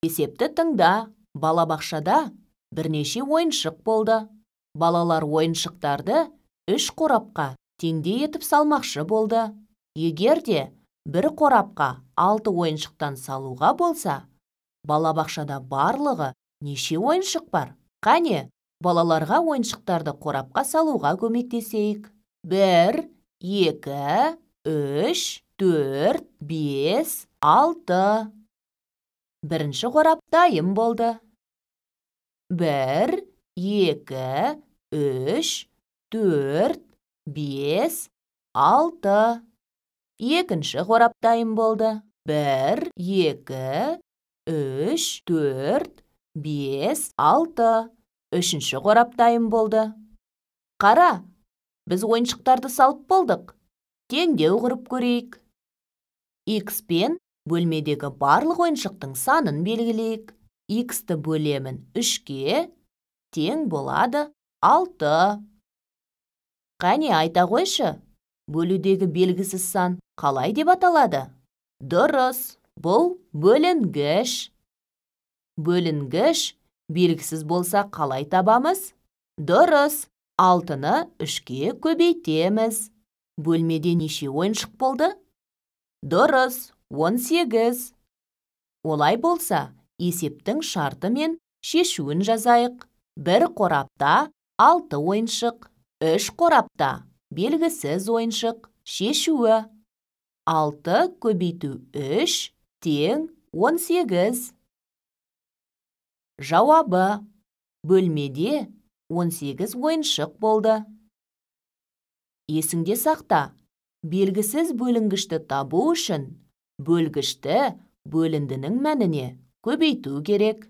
Есепті тыңда. Балабақшада бірнеше ойыншық болды. Балалар ойыншықтарды 3 қорапқа теңдей етіп салмақшы болды. Егер де бір қорапқа 6 ойыншықтан салуға болса, балабақшада барлығы неше ойыншық бар? Қане, балаларға ойыншықтарды қорапқа салуға көмектесейік. 1, 2, 3, 4, 5, 6. Бірінші қорап дайын болды. 1, 2, 3, 4, 5, 6. Екінші қорап дайын болды. 1, 2, 3, 4, 5, 6. Үшінші қорап дайын болды. Қара, біз ойыншықтарды салып болдық. Теңдеу құрып көрейік. X пен бөлмедегі барлық ойыншықтың санын белгілейік. X-ті бөлемін 3-ке, тең болады 6. Қане, айта қойшы, бөлудегі белгісіз сан қалай деп аталады? Дұрыс, бұл бөлінгіш. Бөлінгіш белгісіз болса қалай табамыз? Дұрыс, 6-ны 3-ке көбейтеміз. Бөлмеде неше ойыншық болды? Дұрыс, 18. Олай болса, есептің шарты мен шешуін жазайық. Бір қорапта 6 ойыншық, 3 қорапта белгісіз ойыншық. Шешуі: 6 көбейту 3 тең 18. Жауабы: бөлмеде 18 ойыншық болды. Есіңде сақта, белгісіз бөлінгішті табу үшін бөлгішті бөліндінің мәніне көбейту керек.